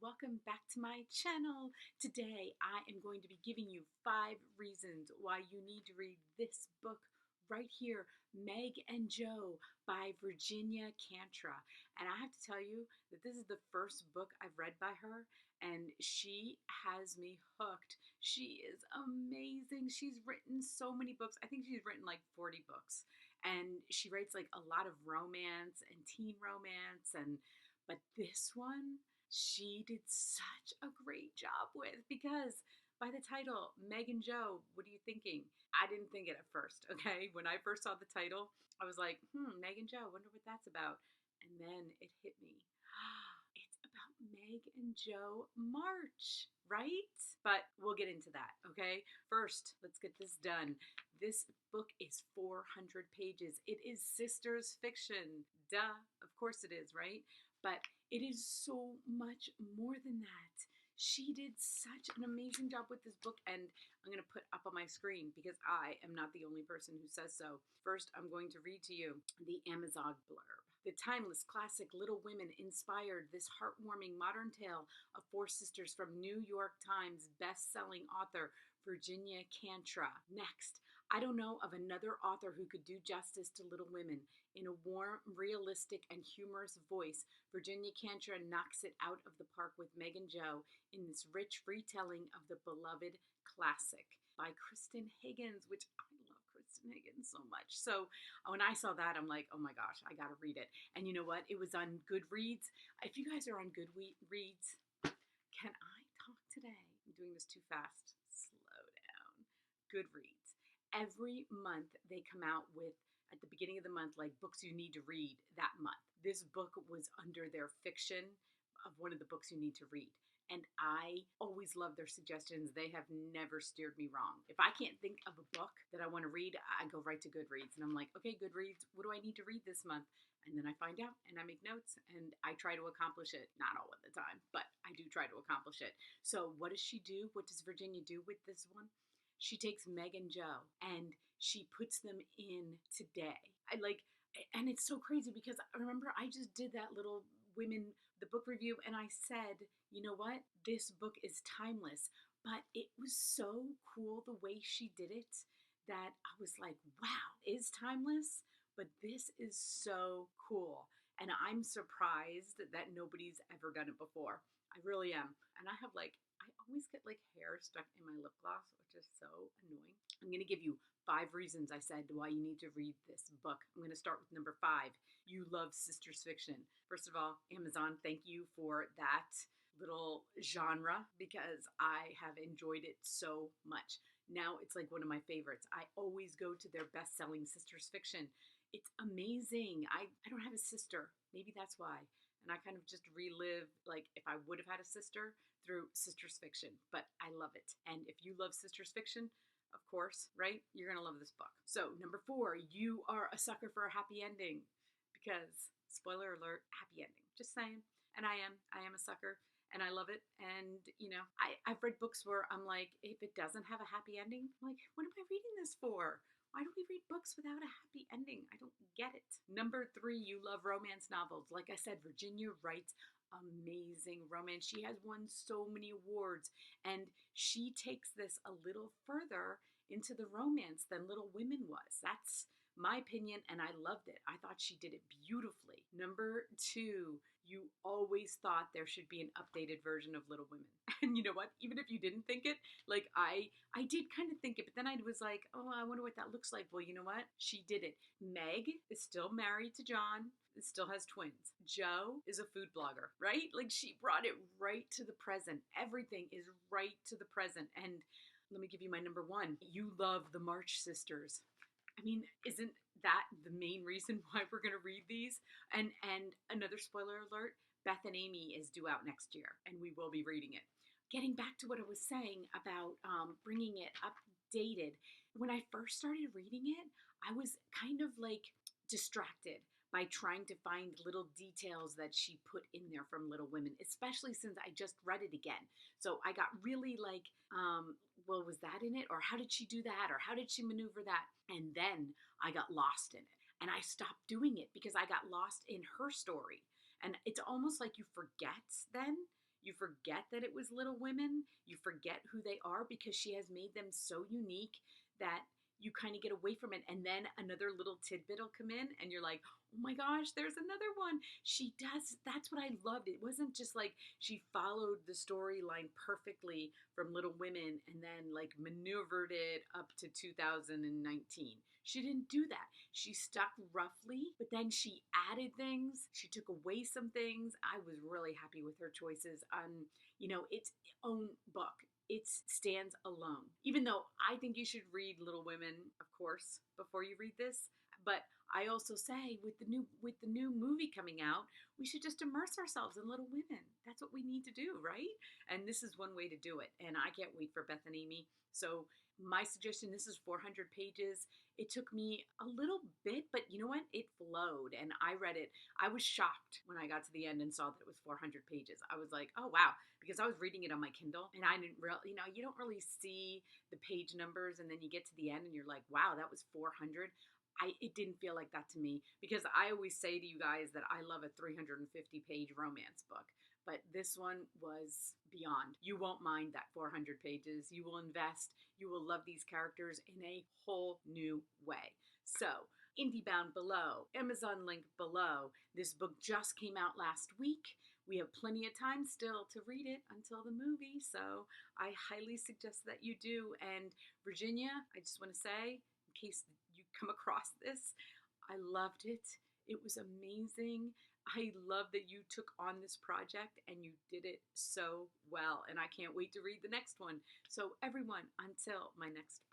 welcome back to my channel. Today I am going to be giving you 5 reasons why you need to read this book right here, Meg and Joe by Virginia Kantra. And I have to tell you that this is the first book I've read by her, and she has me hooked. She is amazing. She's written so many books. I think she's written like 40 books, and she writes like a lot of romance and teen romance, and but this one she did such a great job with, because by the title, Meg and Joe, what are you thinking? I didn't think it at first, okay? When I first saw the title, I was like, Meg and Joe, wonder what that's about. And then it hit me. It's about Meg and Joe March, right? But we'll get into that, okay? First, let's get this done. This book is 400 pages. It is sisters fiction. Duh, of course it is, right? But it is so much more than that. She did such an amazing job with this book, and I'm going to put up on my screen because I am not the only person who says so. First, I'm going to read to you the Amazon blurb. The timeless classic Little Women inspired this heartwarming modern tale of 4 sisters from New York Times best-selling author Virginia Kantra. Next, I don't know of another author who could do justice to Little Women. In a warm, realistic, and humorous voice, Virginia Kantra knocks it out of the park with Meg and Joe in this rich retelling of the beloved classic by Kristen Higgins, which I love Kristen Higgins so much. So when I saw that, I'm like, oh my gosh, I gotta read it. And you know what? It was on Goodreads. If you guys are on Goodreads, can I talk today? I'm doing this too fast. Slow down. Goodreads. Every month they come out with, at the beginning of the month, like books you need to read that month. This book was under their fiction of one of the books you need to read. And I always love their suggestions. They have never steered me wrong. If I can't think of a book that I want to read, I go right to Goodreads. And I'm like, okay, Goodreads, what do I need to read this month? And then I find out and I make notes and I try to accomplish it. Not all of the time, but I do try to accomplish it. So what does she do? What does Virginia do with this one? She takes Meg and Joe and she puts them in today. And it's so crazy because I remember I just did that little the book review, and I said, you know what? This book is timeless. But it was so cool the way she did it that I was like, wow, it is timeless, but this is so cool. And I'm surprised that nobody's ever done it before. I really am. And I always get like hair stuck in my lip gloss, which is so annoying. I'm going to give you 5 reasons I said why you need to read this book. I'm going to start with number 5. You love sisters fiction. First of all, Amazon, thank you for that little genre because I have enjoyed it so much. Now it's like one of my favorites. I always go to their best-selling sisters fiction. It's amazing. I don't have a sister. Maybe that's why. And I kind of just relive like if I would have had a sister through sisters fiction. But I love it. And if you love sisters fiction, of course, right? You're going to love this book. So number 4, you are a sucker for a happy ending because, spoiler alert, happy ending. Just saying. And I am a sucker and I love it. And, you know, I've read books where I'm like, if it doesn't have a happy ending, I'm like, what am I reading this for? Why do we read books without a happy ending? I don't get it. Number 3, you love romance novels. Like I said, Virginia writes amazing romance. She has won so many awards, and she takes this a little further into the romance than Little Women was. That's my opinion, and I loved it. I thought she did it beautifully. Number 2, you always thought there should be an updated version of Little Women. And you know what? Even if you didn't think it, like I did kind of think it, but then I was like, oh, I wonder what that looks like. Well, you know what? She did it. Meg is still married to John. Still has twins. Joe is a food blogger, right? Like she brought it right to the present. Everything is right to the present. And let me give you my number 1. You love the March sisters. I mean, isn't that the main reason why we're going to read these? And another spoiler alert, Beth and Amy is due out next year, and we will be reading it. Getting back to what I was saying about bringing it updated, when I first started reading it, I was kind of like distracted by trying to find little details that she put in there from Little Women, especially since I just read it again. So I got really like, well, was that in it? Or how did she do that? Or how did she maneuver that? And then I got lost in it. And I stopped doing it because I got lost in her story. And it's almost like you forget then. You forget that it was Little Women. You forget who they are because she has made them so unique that you kind of get away from it. And then another little tidbit will come in and you're like, oh my gosh, there's another one. She does. That's what I loved. It wasn't just like she followed the storyline perfectly from Little Women and then like maneuvered it up to 2019. She didn't do that. She stuck roughly, but then she added things. She took away some things. I was really happy with her choices on, its own book. It stands alone. Even though I think you should read Little Women, of course, before you read this, but I also say with the new movie coming out, we should just immerse ourselves in Little Women. That's what we need to do, right? And this is one way to do it. And I can't wait for Beth and Amy. So my suggestion, this is 400 pages. It took me a little bit, but you know what? It flowed and I read it. I was shocked when I got to the end and saw that it was 400 pages. I was like, oh, wow, because I was reading it on my Kindle and I didn't really, you don't really see the page numbers and then you get to the end and you're like, wow, that was 400. It didn't feel like that to me because I always say to you guys that I love a 350 page romance book. But this one was beyond. You won't mind that 400 pages. You will invest. You will love these characters in a whole new way. So, IndieBound below, Amazon link below. This book just came out last week. We have plenty of time still to read it until the movie, so I highly suggest that you do. And Virginia, I just want to say, in case you come across this, I loved it. It was amazing. I love that you took on this project and you did it so well. And I can't wait to read the next one. So everyone, until my next